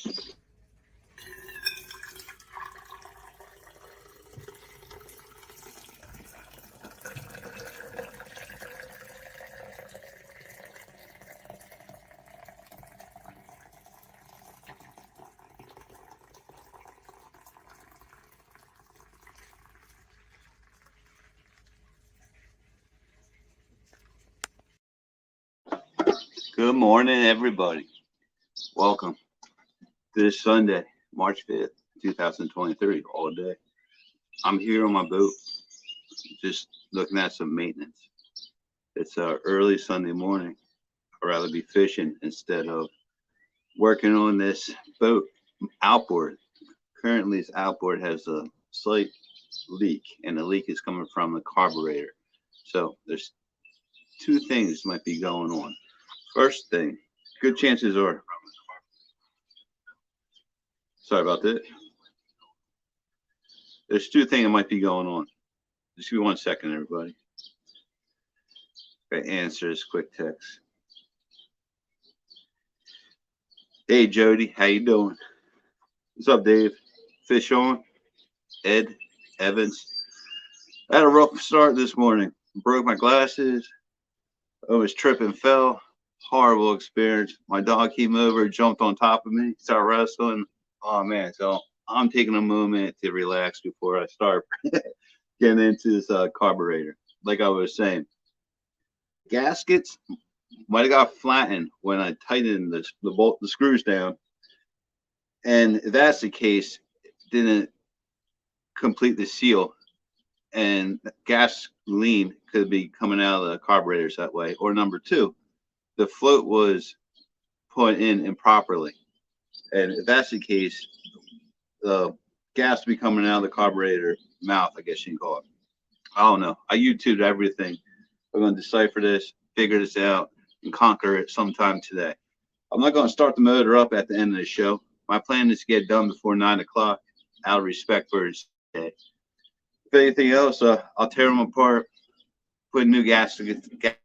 Good morning, everybody. Welcome to this Sunday, March 5th, 2023, all day. I'm here on my boat, just looking at some maintenance. It's early Sunday morning. I'd rather be fishing instead of working on this boat outboard. Currently, this outboard has a slight leak, and the leak is coming from the carburetor. So there's two things might be going on. First thing, good chances are, sorry about that. There's two things that might be going on. Just give me 1 second, everybody. Okay, answer this quick text. Hey, Jody, how you doing? What's up, Dave? Fish on? Ed Evans. I had a rough start this morning. Broke my glasses. I was tripped and fell. Horrible experience. My dog came over, jumped on top of me, started wrestling. Oh man, so I'm taking a moment to relax before I start getting into this carburetor. Like I was saying, gaskets might have got flattened when I tightened the screws down, and if that's the case, it didn't complete the seal, and gasoline could be coming out of the carburetors that way. Or number two, the float was put in improperly, and if that's the case, the gas will be coming out of the carburetor mouth, I guess you can call it. I don't know. I YouTubed everything. I'm going to decipher this, figure this out, and conquer it sometime today. I'm not going to start the motor up at the end of the show. My plan is to get it done before 9 o'clock out of respect for his day. If anything else, I'll tear them apart, put new gas to get the gas.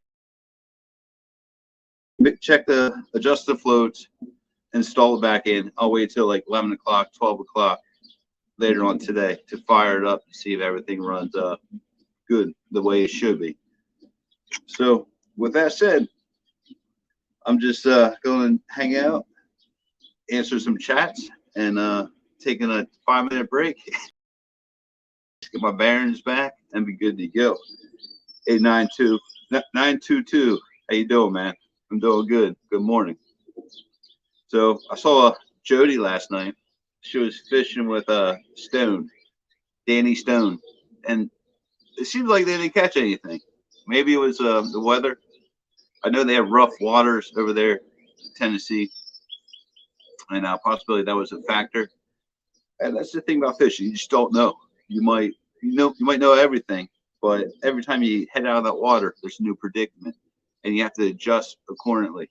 Check adjust the floats, install it back in. I'll wait till like 11 o'clock, 12 o'clock later on today to fire it up and see if everything runs good the way it should be. So with that said, I'm just going to hang out, answer some chats, and taking a 5-minute break. Get my bearings back and be good to go. 892-922. How you doing, man? I'm doing good. Good morning. So I saw Jody last night. She was fishing with Danny Stone, and it seems like they didn't catch anything. Maybe it was the weather. I know they have rough waters over there in Tennessee, and possibly that was a factor. And that's the thing about fishing. You just don't know. You might know everything, but every time you head out of that water, there's a new predicament, and you have to adjust accordingly.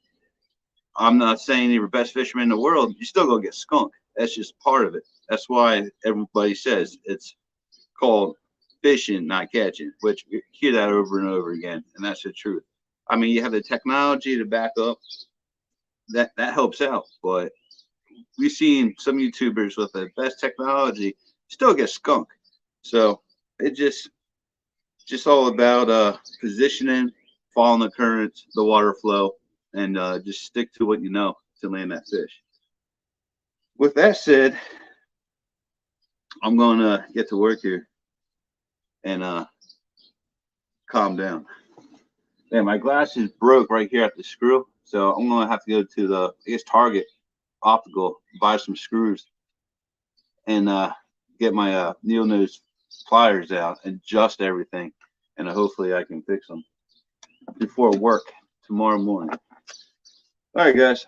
I'm not saying you're the best fisherman in the world. You still gonna get skunked. That's just part of it. That's why everybody says it's called fishing, not catching, which you hear that over and over again, and that's the truth. I mean, you have the technology to back up. That helps out, but we've seen some YouTubers with the best technology still get skunked. So it just all about positioning, following the currents, the water flow, and just stick to what you know to land that fish. With that said, I'm going to get to work here and calm down. Man, my glasses broke right here at the screw, so I'm going to have to go to the, I guess, Target Optical, buy some screws, and get my needle nose pliers out and adjust everything, and hopefully I can fix them before work tomorrow morning. All right, guys.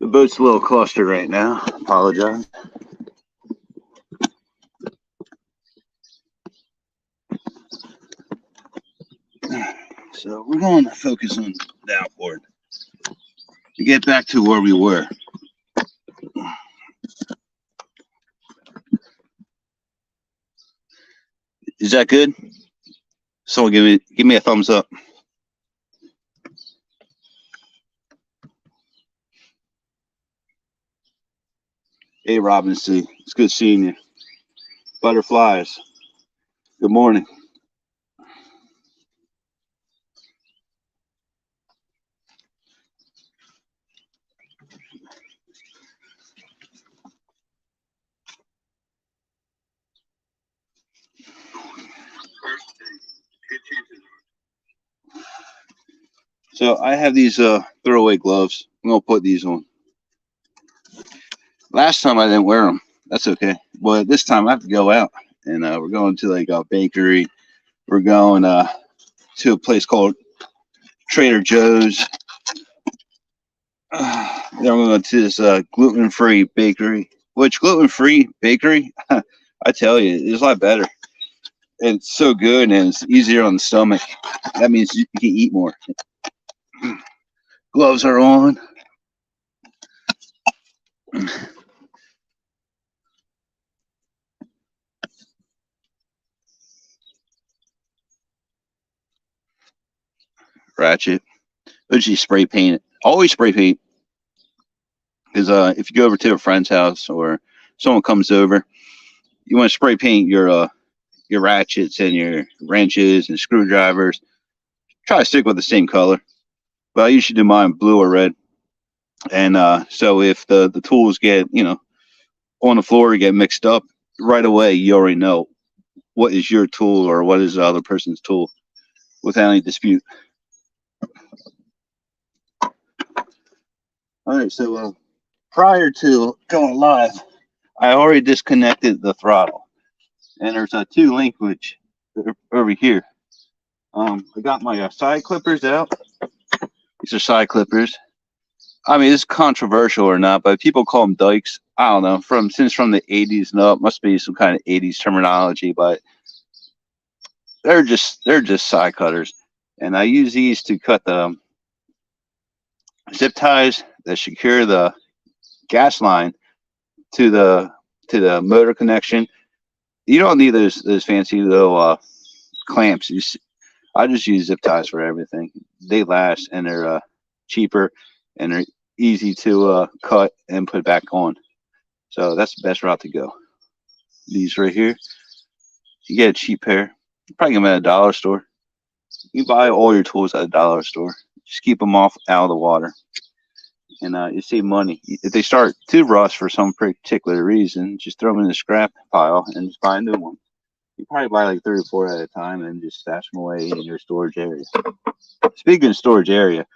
The boat's a little clustered right now. Apologize. So going to focus on the outboard to get back to where we were. Is that good? Someone give me a thumbs up. Hey, Robin C. It's good seeing you. Butterflies. Good morning. So I have these throwaway gloves. I'm gonna put these on. Last time I didn't wear them. That's okay. But this time I have to go out, and we're going to like a bakery. We're going to a place called Trader Joe's. Then we're going to this gluten-free bakery. Which gluten-free bakery, I tell you, is a lot better. And it's so good, and it's easier on the stomach. That means you can eat more. Gloves are on. Ratchet. Usually spray paint it. Always spray paint. Because if you go over to a friend's house or someone comes over, you want to spray paint your ratchets and your wrenches and screwdrivers. Try to stick with the same color. But I usually do mine blue or red. And so if the tools get, on the floor, get mixed up, right away you already know what is your tool or what is the other person's tool without any dispute. All right, so prior to going live, I already disconnected the throttle, and there's a 2 linkage over here. I got my side clippers out. These are side clippers. I mean, it's controversial or not, but people call them dikes. I don't know. Since from the 80s and up, must be some kind of 80s terminology, but they're just side cutters, and I use these to cut the zip ties that secure the gas line to the motor connection. You don't need those fancy little clamps. I just use zip ties for everything. They last, and they're cheaper, and they're easy to cut and put back on. So that's the best route to go. These right here, you get a cheap pair. You probably get them at a dollar store. You buy all your tools at a dollar store. Just keep them out of the water, and you save money. If they start to rust for some particular reason, just throw them in the scrap pile and just buy a new one. You probably buy like 3 or 4 at a time and just stash them away in your storage area. Speaking of storage area,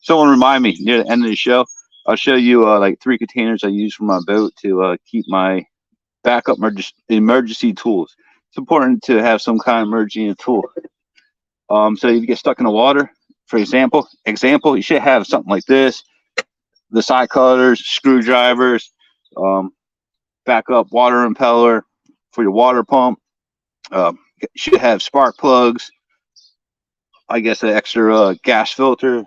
someone remind me near the end of the show, I'll show you like 3 containers I use for my boat to keep my backup emergency tools. It's important to have some kind of emergency tool. So if you get stuck in the water, for example, you should have something like this: the side cutters, screwdrivers, backup water impeller for your water pump. You should have spark plugs. I guess an extra gas filter.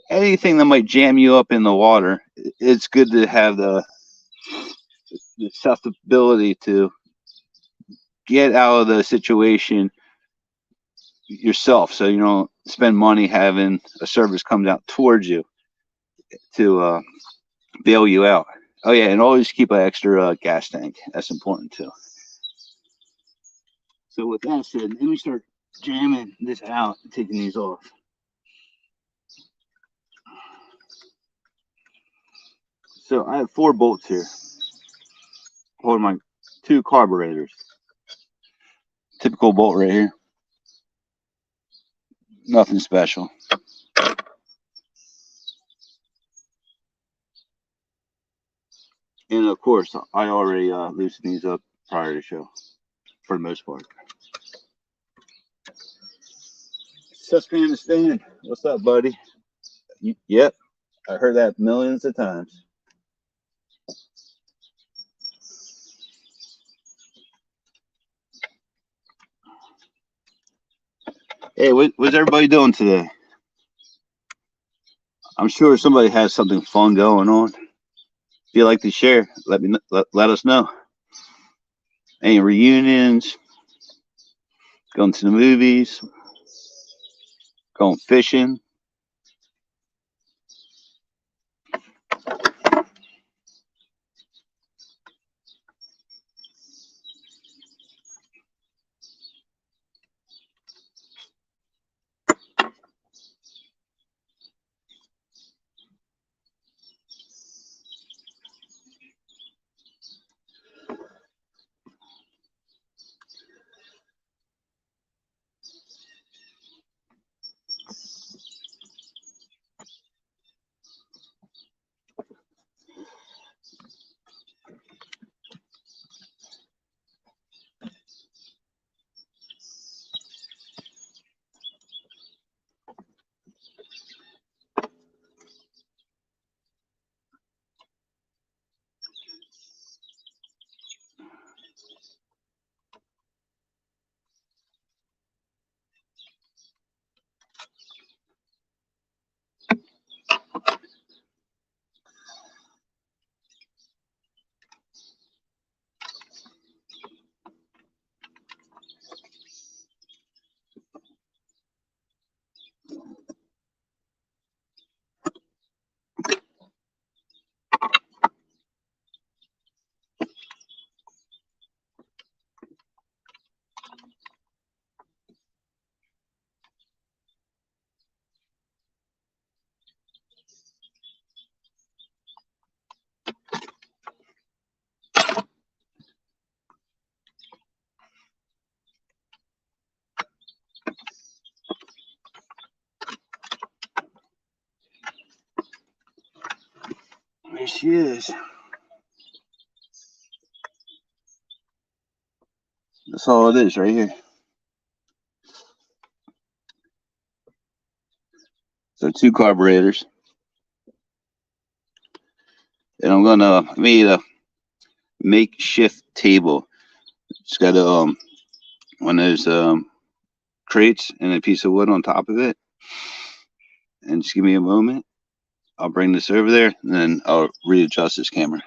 Anything that might jam you up in the water, it's good to have the susceptibility to get out of the situation yourself, so you don't spend money having a service come out towards you to bail you out. Oh yeah, and always keep an extra gas tank. That's important too. So with that said, let me start jamming this out and taking these off. So I have 4 bolts here holding my 2 carburetors. Typical bolt right here. Nothing special. And of course, I already loosened these up prior to the show, for the most part. Susquehanna, what's up, buddy? Yep, I heard that millions of times. Hey, what's everybody doing today? I'm sure somebody has something fun going on. If you like to share, let us know. Any reunions, going to the movies, going fishing. There she is. That's all it is right here. So 2 carburetors. And I'm gonna make a makeshift table. It's got one of those crates and a piece of wood on top of it. And just give me a moment. I'll bring this over there and then I'll readjust this camera.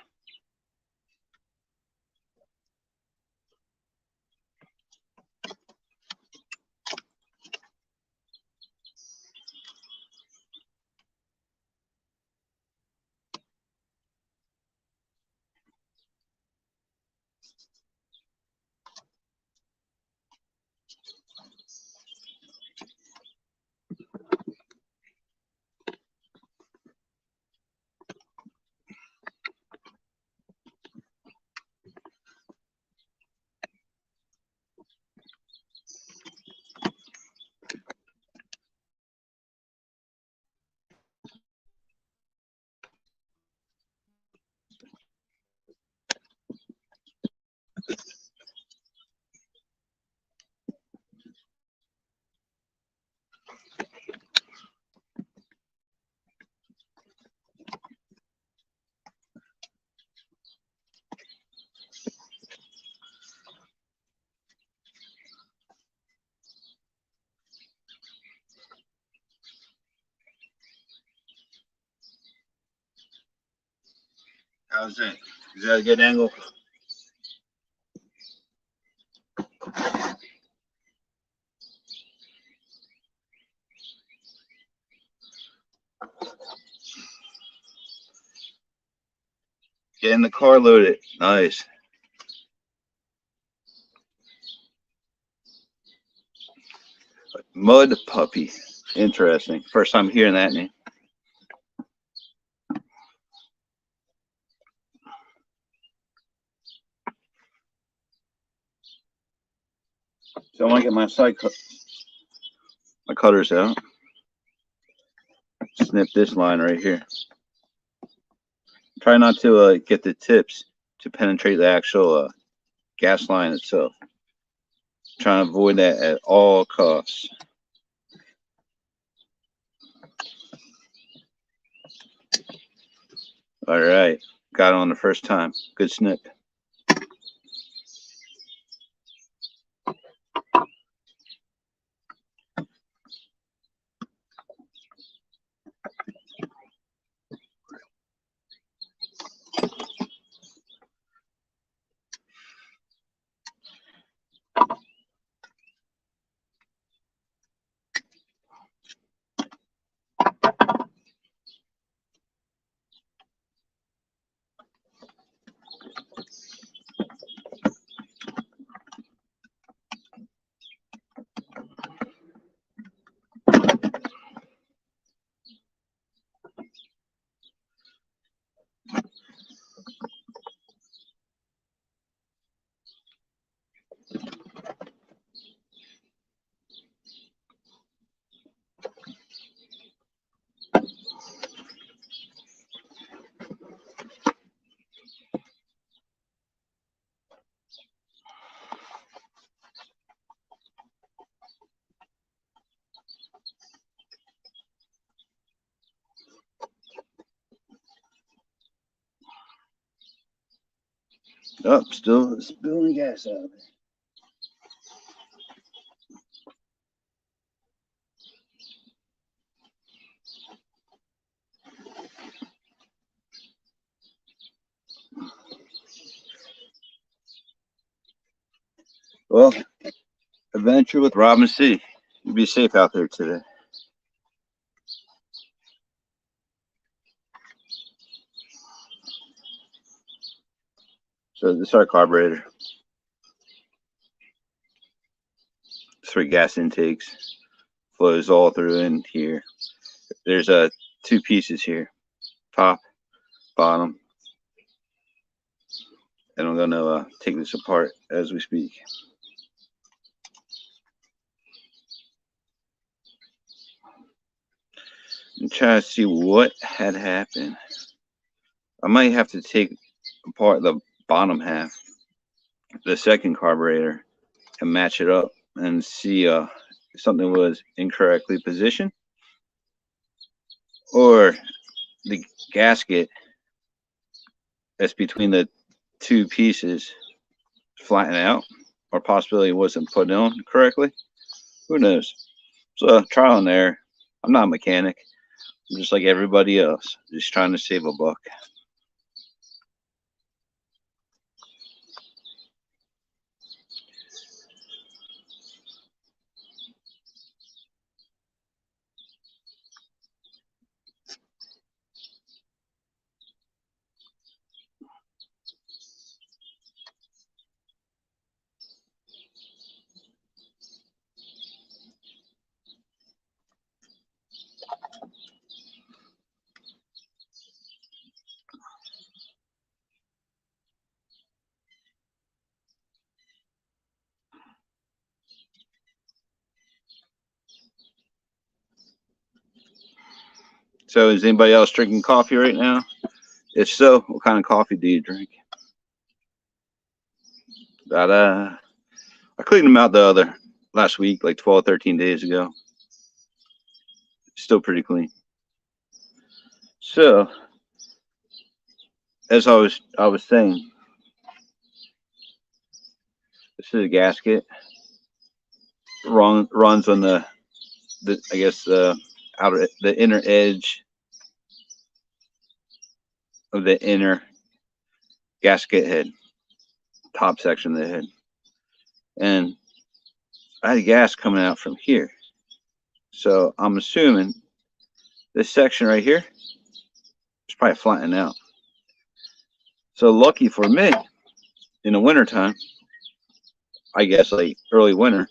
How's that? Is that a good angle? Getting the car loaded. Nice. Mud puppy. Interesting. First time hearing that name. So I want to get my cutters out. Snip this line right here. Try not to get the tips to penetrate the actual gas line itself. Trying to avoid that at all costs. All right, got it on the first time. Good snip. Oh, still spilling gas out. Well, adventure with Robin C. You be safe out there today. So this is our carburetor. 3 gas intakes. Flows all through in here. There's 2 pieces here, top, bottom, and I'm gonna take this apart as we speak. And try to see what had happened. I might have to take apart the bottom half, the second carburetor, and match it up and see if something was incorrectly positioned, or the gasket that's between the 2 pieces flatten out, or possibly it wasn't put on correctly. Who knows? So trial and error. I'm not a mechanic. I'm just like everybody else, just trying to save a buck. So is anybody else drinking coffee right now? If so, what kind of coffee do you drink? Da-da. I cleaned them out last week, like 12, 13 days ago. Still pretty clean. So, as I was saying, this is a gasket. Runs on the I guess the inner edge of the inner gasket head, top section of the head, and I had gas coming out from here. So I'm assuming this section right here is probably flattened out. So lucky for me, in the wintertime, I guess like early winter,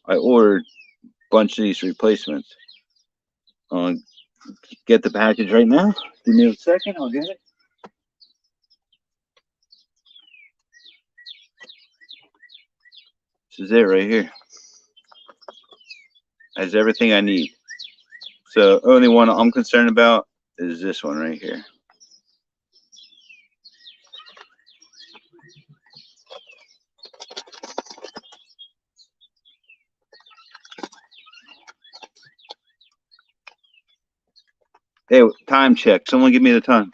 I ordered a bunch of these replacements. I'll get the package right now. Give me a second, I'll get it. This is it right here. Has everything I need. So only one I'm concerned about is this one right here. Hey, time check. Someone give me the time.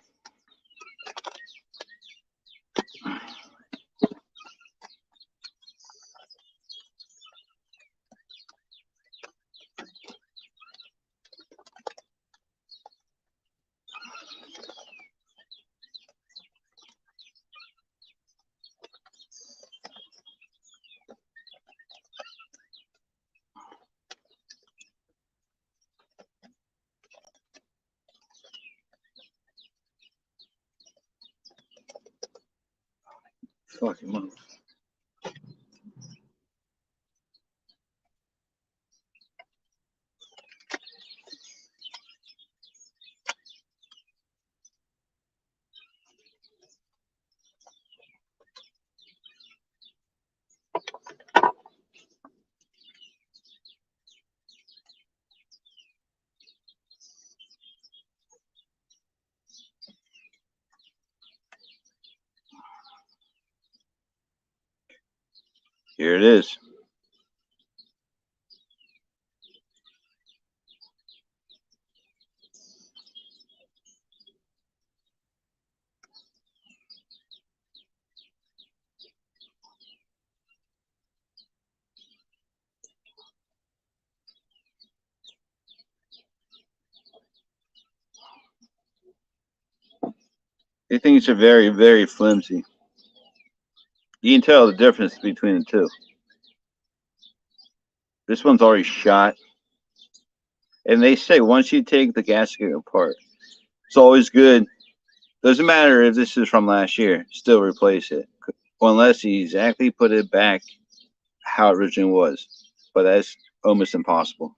Fucking month. Here it is. These things are very, very flimsy. You can tell the difference between the two. This one's already shot. And they say once you take the gasket apart, it's always good. Doesn't matter if this is from last year, still replace it. Unless you exactly put it back how it originally was. But that's almost impossible.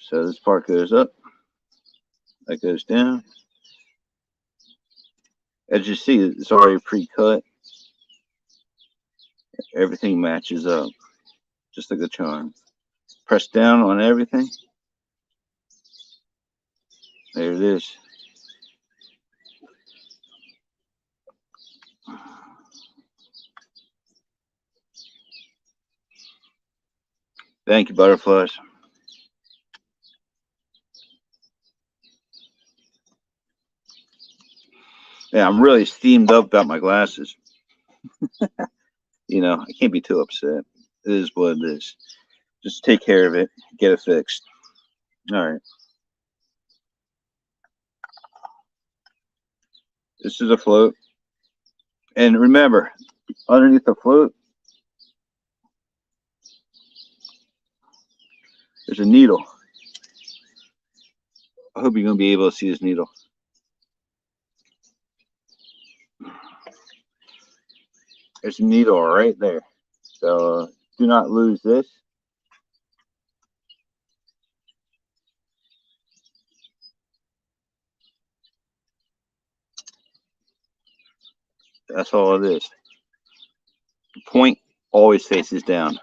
So this part goes up, that goes down. As you see, it's already pre-cut. Everything matches up, just like a charm. Press down on everything. There it is. Thank you, butterflies. Yeah, I'm really steamed up about my glasses. You know, I can't be too upset. It is what it is. Just take care of it, get it fixed. All right. This is a float. And remember, underneath the float, there's a needle. I hope you're going to be able to see this needle. There's a needle right there. So do not lose this. That's all it is. The point always faces down.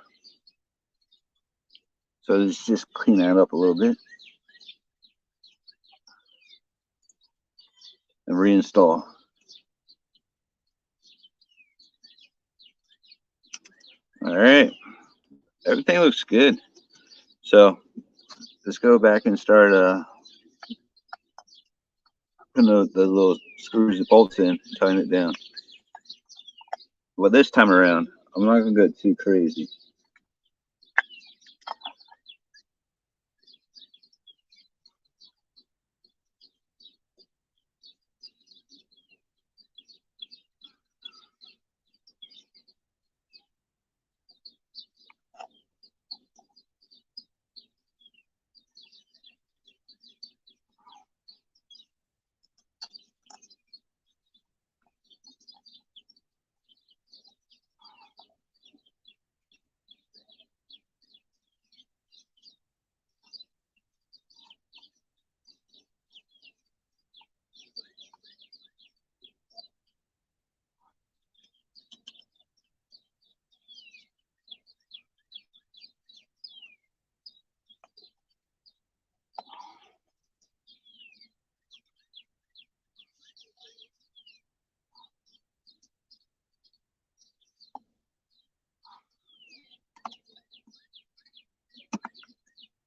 So let's just clean that up a little bit. And reinstall. All right. Everything looks good. So let's go back and start putting the little screws and bolts in, tying it down. Well, this time around, I'm not going to go too crazy.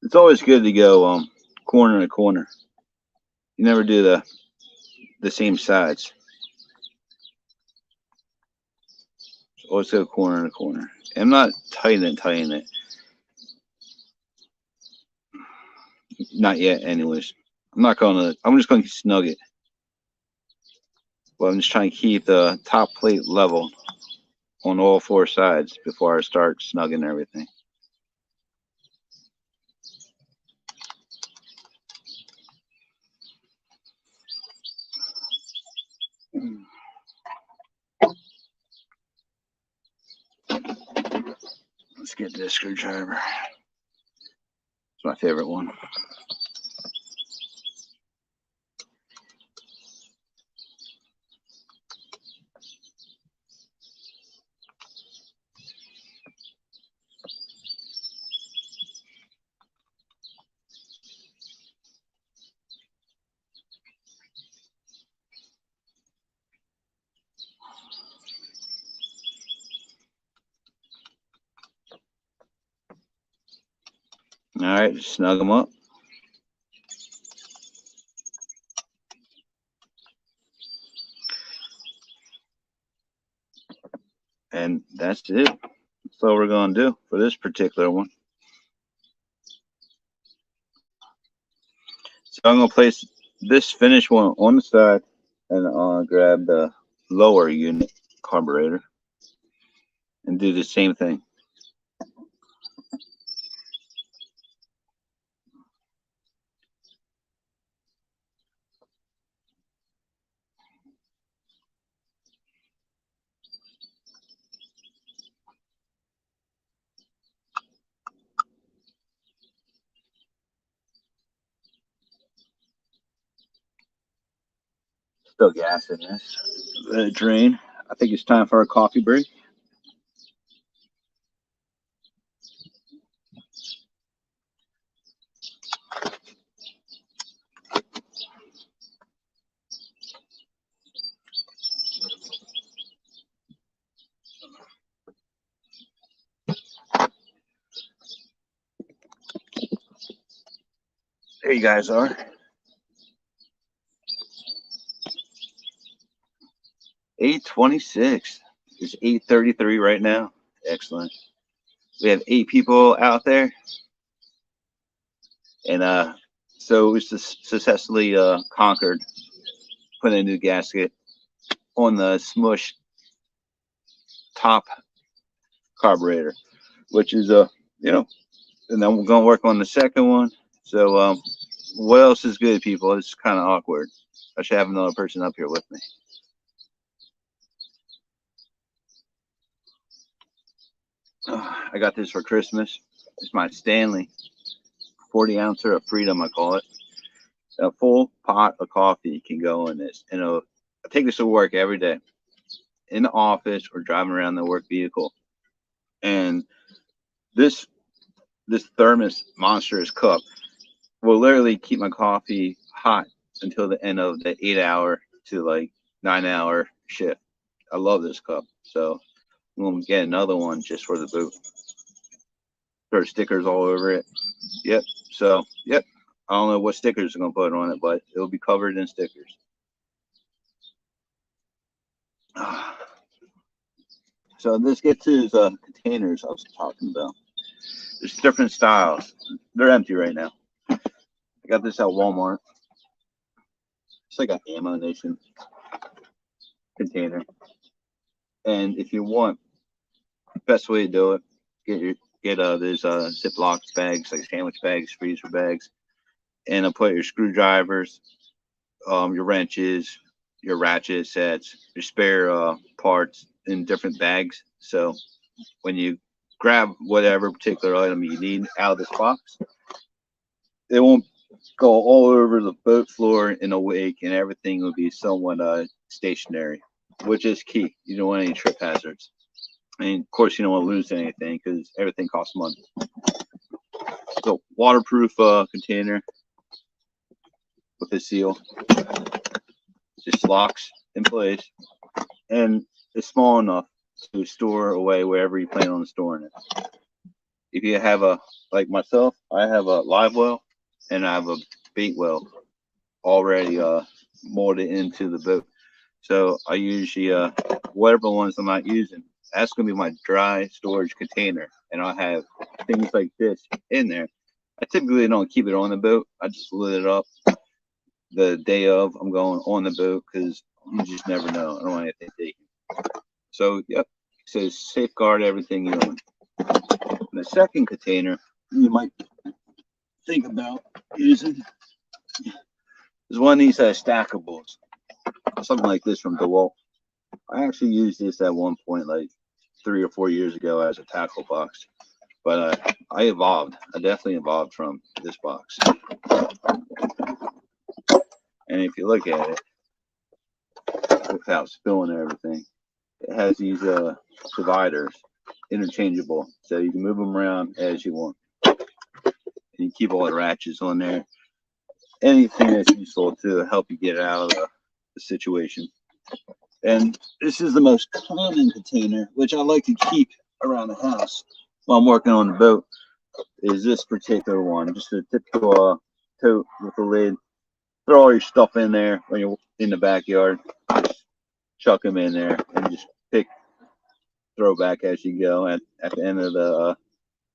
It's always good to go corner to corner. You never do the same sides. So always go corner to corner. I'm not tightening it. Not yet, anyways. I'm just going to snug it. Well, I'm just trying to keep the top plate level on all four sides before I start snugging everything. Let's get this screwdriver. It's my favorite one. All right, just snug them up. And that's it. That's all we're going to do for this particular one. So I'm going to place this finished one on the side, and I'll grab the lower unit carburetor and do the same thing. Still gas in this. Let it drain. I think it's time for a coffee break. There you guys are. 8:26. It's 8:33 right now. Excellent. We have 8 people out there, and so we successfully conquered putting a new gasket on the smush top carburetor, which is and then we're gonna work on the second one. So what else is good, people? It's kind of awkward. I should have another person up here with me. I got this for Christmas. It's my Stanley 40-ouncer of freedom, I call it. A full pot of coffee can go in this, and I take this to work every day, in the office or driving around the work vehicle. And this thermos monstrous cup will literally keep my coffee hot until the end of the 8-hour to like 9-hour shift. I love this cup, so I'm gonna get another one just for the boot. Throw stickers all over it. Yep. So yep. I don't know what stickers I'm gonna put on it, but it'll be covered in stickers. So this gets to the containers I was talking about. There's different styles. They're empty right now. I got this at Walmart. It's like an ammunition container. And if you want, best way to do it, get these Ziploc bags, like sandwich bags, freezer bags, and put your screwdrivers, your wrenches, your ratchet sets, your spare parts in different bags. So when you grab whatever particular item you need out of this box, it won't go all over the boat floor in a wake, and everything will be somewhat stationary, which is key. You don't want any trip hazards. And of course, you don't want to lose anything because everything costs money. So waterproof container with a seal, just locks in place, and it's small enough to store away wherever you plan on storing it. If you have like myself, I have a live well and I have a bait well already molded into the boat. So I usually whatever ones I'm not using, that's gonna be my dry storage container, and I'll have things like this in there. I typically don't keep it on the boat. I just load it up the day of I'm going on the boat, because you just never know. I don't want anything taken. So yep, it says safeguard everything you own. And the second container you might think about using is one of these stackables, something like this from DeWalt. I actually used this at one point, like 3 or 4 years ago, as a tackle box, but I evolved. I definitely evolved from this box. And if you look at it, without spilling everything, it has these dividers, interchangeable, so you can move them around as you want. And you keep all the ratchets on there. Anything that's useful to help you get out of the situation. And this is the most common container, which I like to keep around the house while I'm working on the boat, is this particular one. Just a typical tote with a lid. Throw all your stuff in there when you're in the backyard. Just chuck them in there and just pick throw back as you go. At the end of the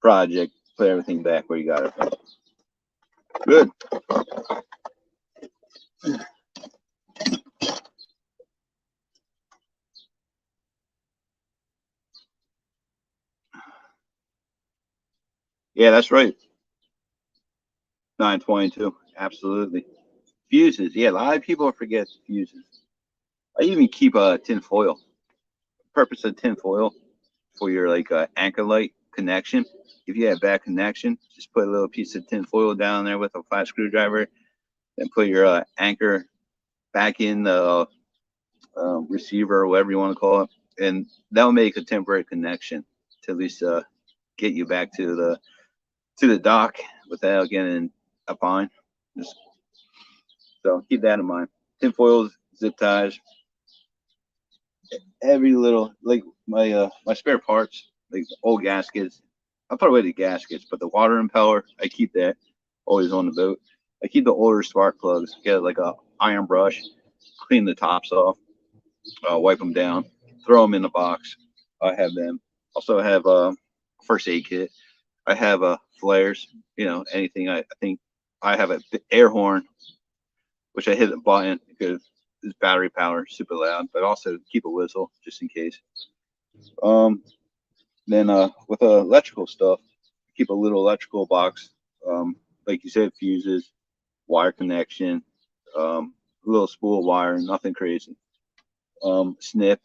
project, put everything back where you got it from. Good. Yeah, that's right. 922. Absolutely. Fuses. Yeah, a lot of people forget fuses. I even keep a tin foil. Purpose of tin foil for your like anchor light connection. If you have bad connection, just put a little piece of tin foil down there with a flat screwdriver, and put your anchor back in the receiver or whatever you want to call it, and that'll make a temporary connection to at least get you back to the dock without getting a fine. Just, so keep that in mind. Tin foils, zip ties, every little like my spare parts, like old gaskets. I throw away the gaskets, but the water impeller, I keep that always on the boat. I keep the older spark plugs. Get like a iron brush, clean the tops off, wipe them down, throw them in the box. I have them. Also have a first aid kit. I have flares. You know, anything. I think I have an air horn, which I hit the button because it's battery power, super loud. But also keep a whistle just in case. Um, then with electrical stuff, keep a little electrical box. Like you said, fuses, wire connection, a little spool wire, nothing crazy. Snip,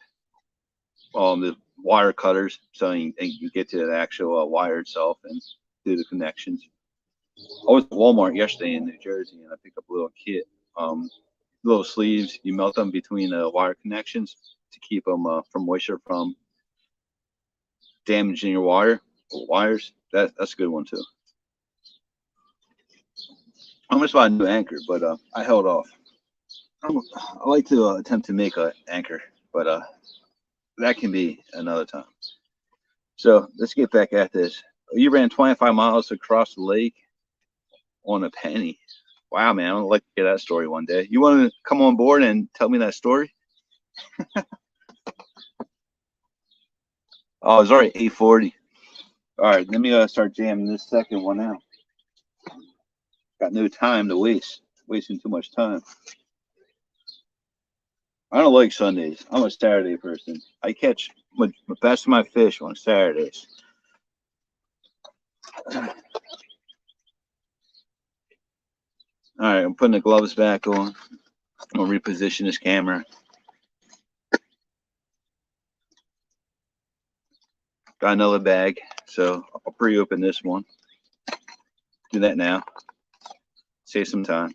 the wire cutters, so you get to the actual wire itself and do the connections. I was at Walmart yesterday in New Jersey, and I picked up a little kit. Little sleeves, you melt them between the wire connections to keep them from moisture from damaging your wires. That's a good one too. I almost bought a new anchor, but I held off. I like to attempt to make an anchor, but that can be another time. So let's get back at this. You ran 25 miles across the lake on a penny. Wow, man, I'd like to hear that story one day. You want to come on board and tell me that story? Oh, it's already 8:40. All right, let me start jamming this second one out. Got no time to waste. Wasting too much time. I don't like Sundays. I'm a Saturday person. I catch the best of my fish on Saturdays. All right, I'm putting the gloves back on. I'm gonna reposition this camera. Got another bag, so I'll pre-open this one. Do that now. Save some time.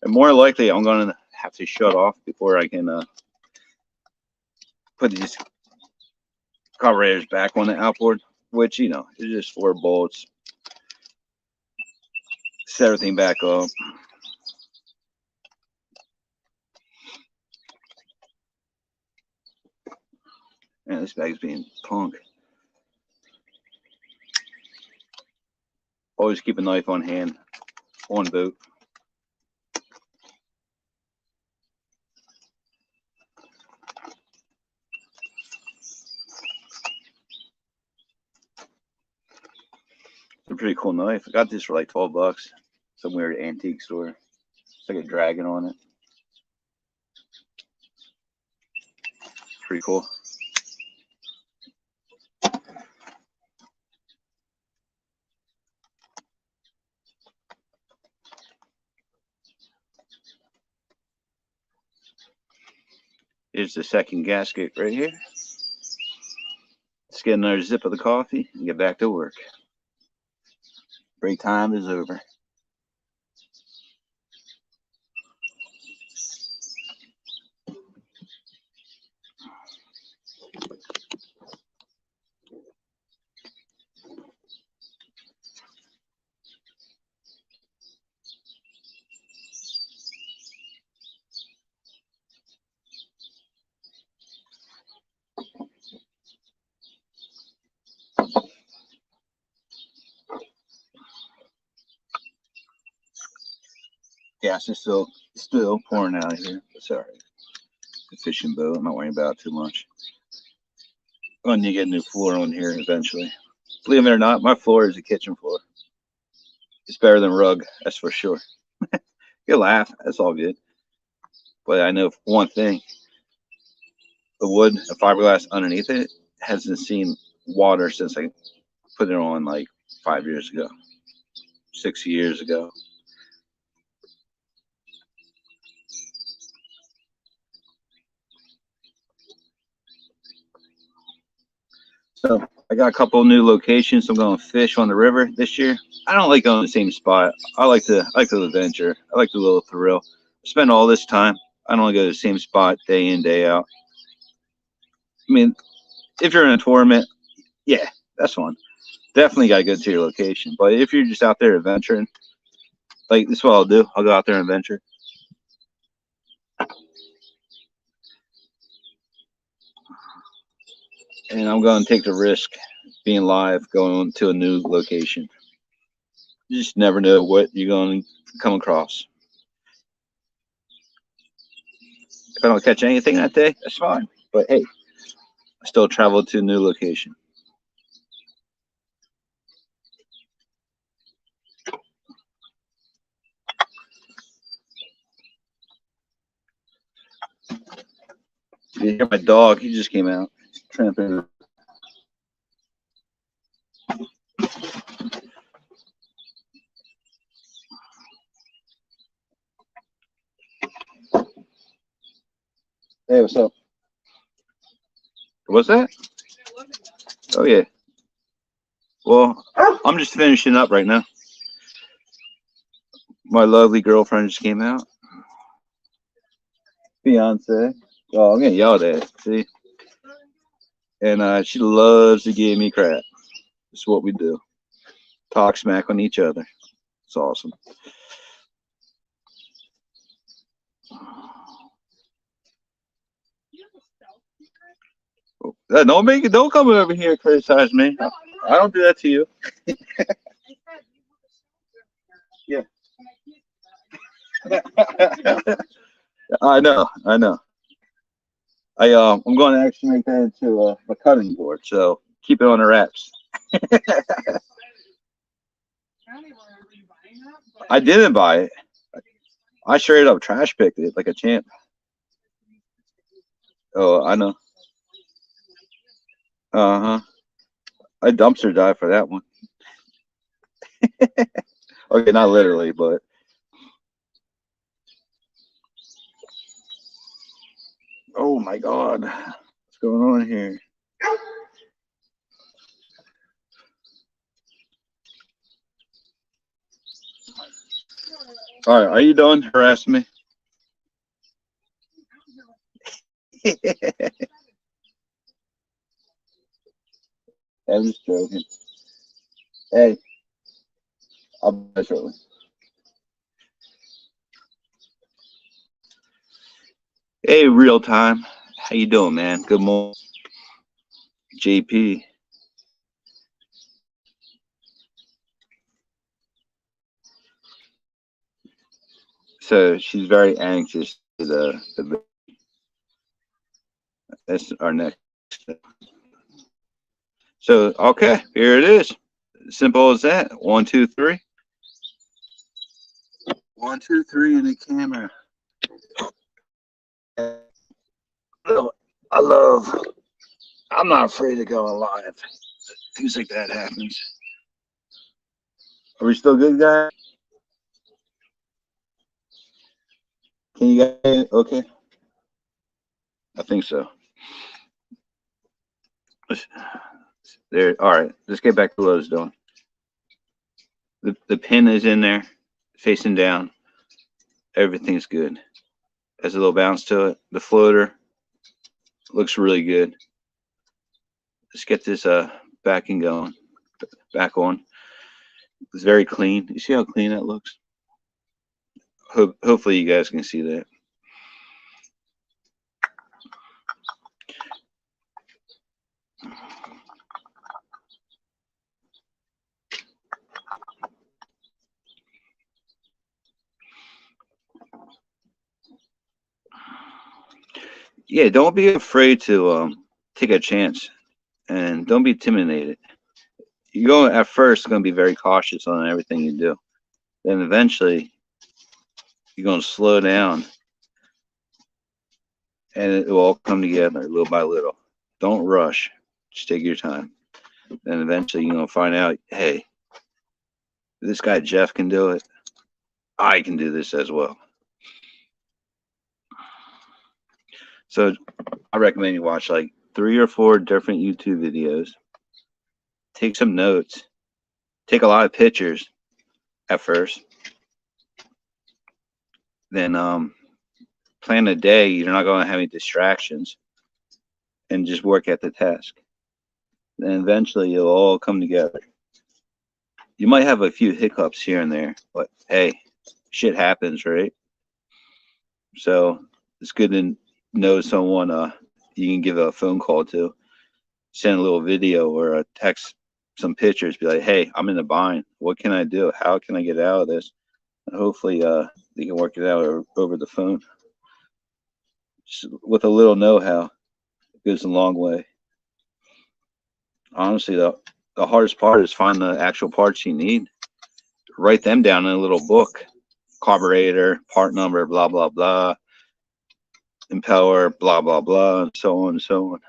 And more likely, I'm gonna have to shut off before I can put these carburetors back on the outboard, which is just 4 bolts. Set everything back up. Man, this bag's being punk. Always keep a knife on hand on boat. It's a pretty cool knife. I got this for like 12 bucks. Some weird antique store. It's like a dragon on it. Pretty cool. Here's the second gasket right here. Let's get another sip of the coffee and get back to work. Break time is over. Gas is still pouring out of here. Sorry. The fishing boat. I'm not worrying about it too much. I'm gonna need to get a new floor on here eventually. Believe it or not, my floor is a kitchen floor. It's better than rug, that's for sure. You laugh, that's all good. But I know one thing: the wood, the fiberglass underneath it hasn't seen water since I put it on like 5 years ago, 6 years ago. So I got a couple new locations. I'm going to fish on the river this year. I don't like going to the same spot. I like the adventure. I like the little thrill. I spend all this time. I don't want to go to the same spot day in, day out. I mean, if you're in a tournament, yeah, that's fun. Definitely got to go to your location. But if you're just out there adventuring, like this is what I'll do. I'll go out there and adventure. And I'm going to take the risk being live, going to a new location. You just never know what you're going to come across. If I don't catch anything that day, that's fine. But hey, I still traveled to a new location. You hear my dog? He just came out, tramping. Hey, what's up? What's that? Oh yeah. Well, I'm just finishing up right now. My lovely girlfriend just came out. Fiance. Oh, I'm getting yelled at. See, and she loves to give me crap. It's what we do. Talk smack on each other. It's awesome. Don't make it. Don't come over here and criticize me. I don't do that to you. Yeah. I know. I know. I'm going to actually make that into a cutting board. So keep it on the wraps. I didn't buy it. I straight up trash picked it like a champ. Oh, I know. Uh-huh. I dumpster dive for that one. Okay, not literally, but oh my God. What's going on here? All right, are you done harassing me? I'm just joking. Hey, I'll be back shortly. Hey, real time. How you doing, man? Good morning, JP. So she's very anxious to the that's our next step. So okay, here it is. Simple as that. 1, 2, 3. 1, 2, 3 in the camera. I love. I'm not afraid to go live. Things like that happens. Are we still good, guys? Can you guys? Okay. I think so. There. All right. Let's get back to what I was doing. The pin is in there, facing down. Everything's good. Has a little bounce to it. The floater looks really good. Let's get this backing going. Back on. It's very clean. You see how clean that looks? Hopefully you guys can see that. Yeah, don't be afraid to take a chance. and don't be intimidated. You go at first going to be very cautious on everything you do. Then eventually you're going to slow down, and it will all come together little by little. Don't rush. Just take your time. Then eventually you're going to find out, hey, this guy Jeff can do it. I can do this as well. So I recommend you watch like 3 or 4 different YouTube videos. Take some notes. Take a lot of pictures at first. Then plan a day. You're not going to have any distractions. And just work at the task. Then eventually it'll all come together. You might have a few hiccups here and there, but hey, shit happens, right? So it's good to know someone you can give a phone call to, send a little video or a text, some pictures, be like, hey, I'm in a bind. What can I do? How can I get out of this? And hopefully they can work it out over the phone. Just with a little know-how, it goes a long way. Honestly, the hardest part is find the actual parts you need. Write them down in a little book. Carburetor, part number, blah, blah, blah. Impeller, blah, blah, blah, and so on and so on.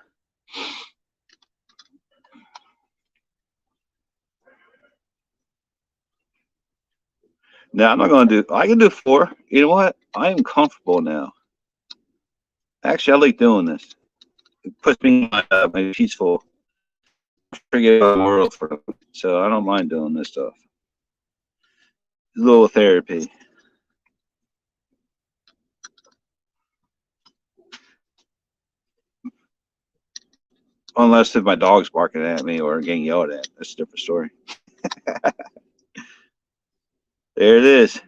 Now, I'm not going to do, I can do 4. You know what? I am comfortable now. Actually, I like doing this. It puts me in my peaceful, forget about the world for a bit. So I don't mind doing this stuff. A little therapy. Unless if my dog's barking at me or getting yelled at. That's a different story. There it is.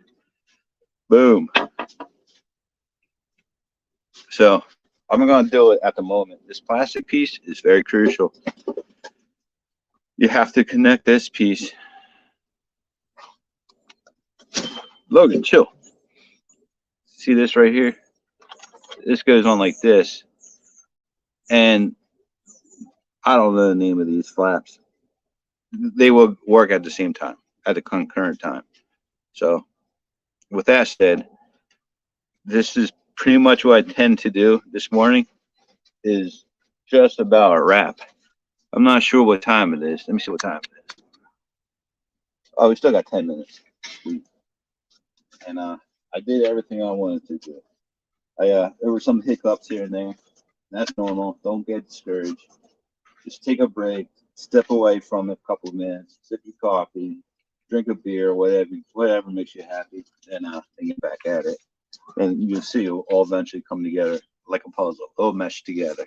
Boom. So I'm going to do it at the moment. This plastic piece is very crucial. You have to connect this piece. Logan, chill. See this right here? This goes on like this. And I don't know the name of these flaps. They will work at the same time, at the concurrent time. So with that said, this is pretty much what I tend to do this morning, is just about a wrap. I'm not sure what time it is. Let me see what time it is. Oh, we still got 10 minutes. And I did everything I wanted to do. There were some hiccups here and there. That's normal. Don't get discouraged. Just take a break, step away from it a couple of minutes, sip your coffee, drink a beer, whatever makes you happy, and get back at it. And you'll see it'll all eventually come together like a puzzle. It'll mesh together.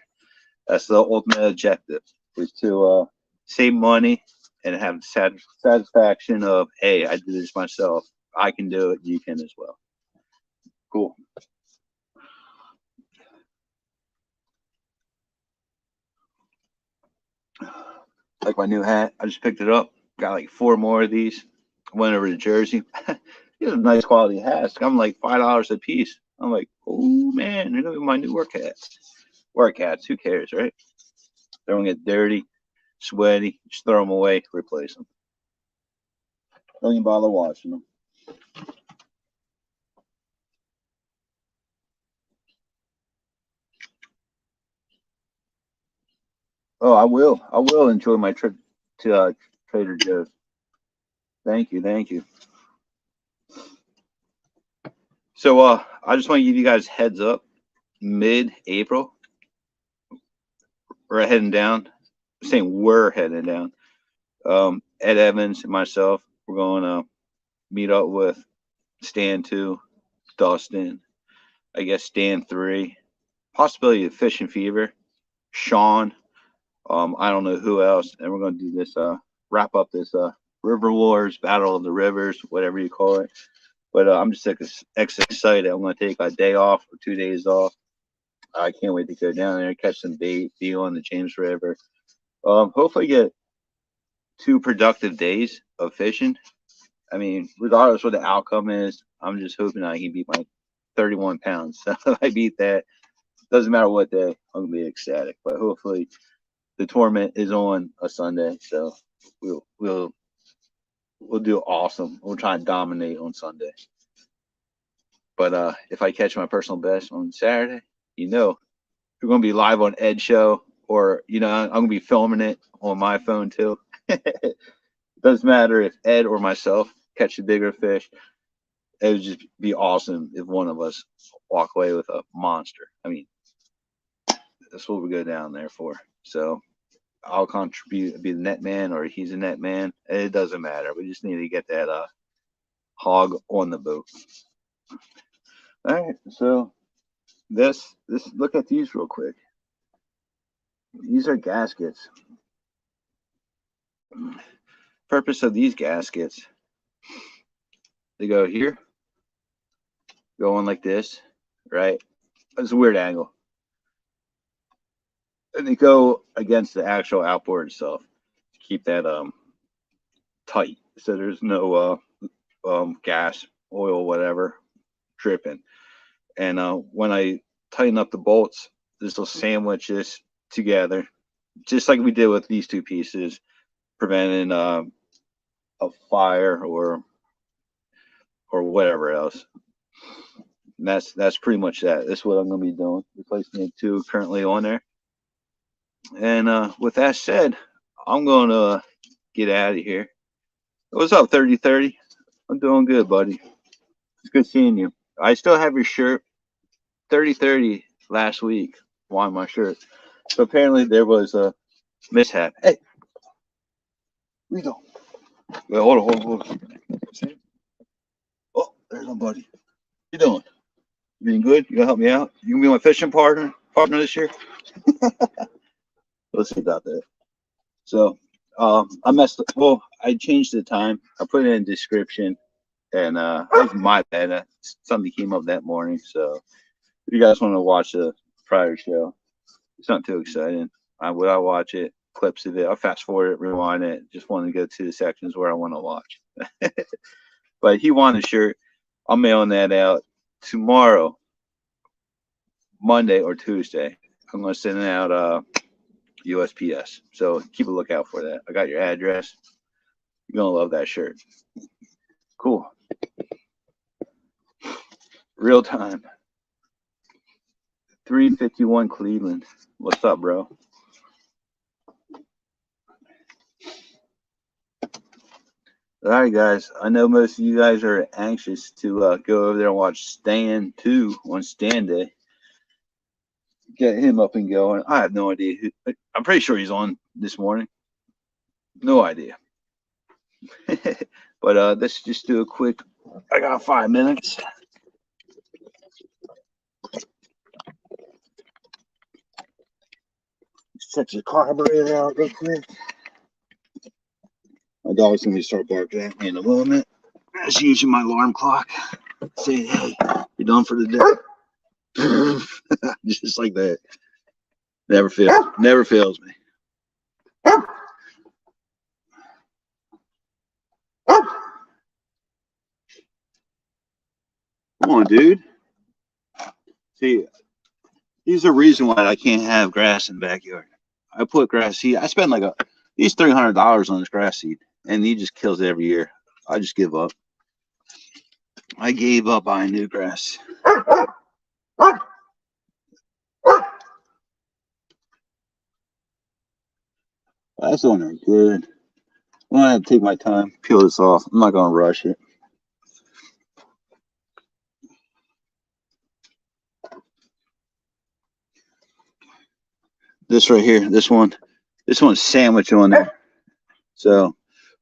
That's the ultimate objective, is to save money and have satisfaction of, hey, I did this myself. I can do it. You can as well. Cool. Like my new hat, I just picked it up. Got like 4 more of these. Went over to Jersey. These are nice quality hats. I'm like $5 a piece. I'm like, oh man, they're gonna be my new work hats. Work hats, who cares, right? They don't get dirty, sweaty. Just throw them away, replace them. Don't even bother washing them. Oh, I will. I will enjoy my trip to Trader Joe's. Thank you, thank you. So I just want to give you guys heads up. Mid-April, we're heading down. I'm saying we're heading down. Ed Evans and myself, we're going to meet up with Stan 2, Dustin, I guess Stan 3, possibility of Fishing Fever, Sean, I don't know who else, and we're going to do this, wrap up this River Wars, Battle of the Rivers, whatever you call it. But I'm just excited. I'm going to take a day off or 2 days off. I can't wait to go down there, catch some bait, be on the James River. Hopefully get 2 productive days of fishing. I mean, regardless what the outcome is, I'm just hoping I can beat my 31 pounds. So if I beat that, doesn't matter what day, I'm going to be ecstatic. But hopefully the tournament is on a Sunday, so we'll do awesome. We'll try and dominate on Sunday. But if I catch my personal best on Saturday, you know, we're gonna be live on Ed's show, or you know, I'm gonna be filming it on my phone too. It doesn't matter if Ed or myself catch a bigger fish. It would just be awesome if one of us walk away with a monster. I mean, that's what we go down there for. So I'll contribute, be the net man, or he's a net man. It doesn't matter. We just need to get that hog on the boat. All right. So this look at these real quick. These are gaskets. Purpose of these gaskets, they go here, go on like this, right? It's a weird angle. And they go against the actual outboard itself to keep that tight, so there's no gas, oil, whatever dripping. And when I tighten up the bolts, this will sandwich this together, just like we did with these two pieces, preventing a fire or whatever else. And that's pretty much that. That's what I'm going to be doing, replacing the two currently on there. And with that said, I'm going to get out of here. What's up, 3030? I'm doing good, buddy. It's good seeing you. I still have your shirt. 3030 last week wanted my shirt. So apparently there was a mishap. Hey, we don't. Well, hold on. Oh, there's my buddy. What you doing? You being good? You gonna help me out? You gonna be my fishing partner this year? Let's see about that. So I messed up. Well, I changed the time. I put it in the description, and that was my bad. Something came up that morning. So if you guys want to watch the prior show, it's not too exciting. I watch it, clips of it. I'll fast forward it, rewind it. Just want to go to the sections where I want to watch. But he wanted a shirt. I'm mailing that out tomorrow, Monday or Tuesday. I'm going to send it out USPS. So keep a lookout for that. I got your address. You're going to love that shirt. Cool. Real time. 351 Cleveland. What's up, bro? All right, guys. I know most of you guys are anxious to go over there and watch Stan 2 on Stan Day. Get him up and going. I have no idea who. I'm pretty sure he's on this morning. No idea. But let's just do a quick. I got 5 minutes. Let's check the carburetor out real quick. My dog's gonna start barking at me in a moment. That's usually my alarm clock saying, "Hey, you're done for the day." Just like that. Never fails me. Come on, dude. See, these are the reason why I can't have grass in the backyard. I put grass seed. I spend like these $300 on this grass seed, and he just kills it every year. I just give up. I gave up buying new grass. That's on there good. I'm gonna have to take my time, peel this off. I'm not gonna rush it. This right here, this one's sandwich on there. So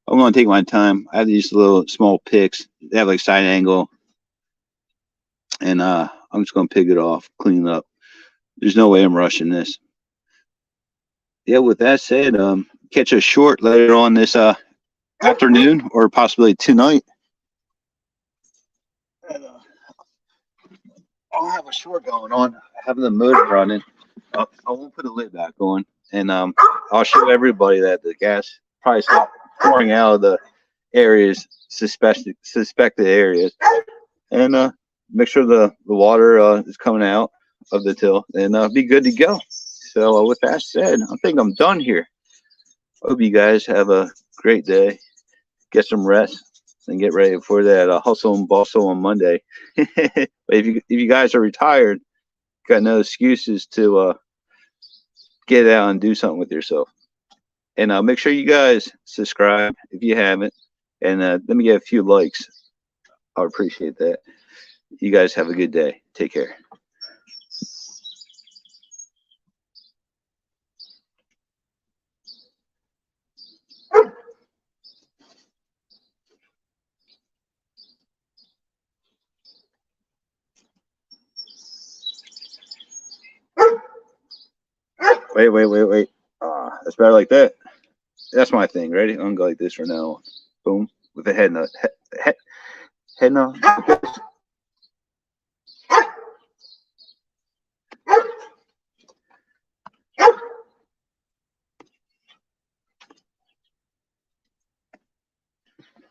I'm gonna take my time. I have these little small picks. They have like side angle, and I'm just gonna pick it off, clean it up. There's no way I'm rushing this. Yeah, with that said, catch a short later on this afternoon or possibly tonight. And, I'll have a short going on, having the motor running. I won't put the lid back on, and I'll show everybody that the gas probably stopped pouring out of the areas, suspected areas, and make sure the water is coming out of the till, and be good to go. So with that said, I think I'm done here. Hope you guys have a great day. Get some rest and get ready for that hustle and bustle on Monday. But if you guys are retired, got no excuses to get out and do something with yourself. And make sure you guys subscribe if you haven't, and let me get a few likes. I would appreciate that. You guys have a good day. Take care. Wait. That's better like that. That's my thing. Ready? I'm gonna go like this for now. Boom. With a head nut. Head nut.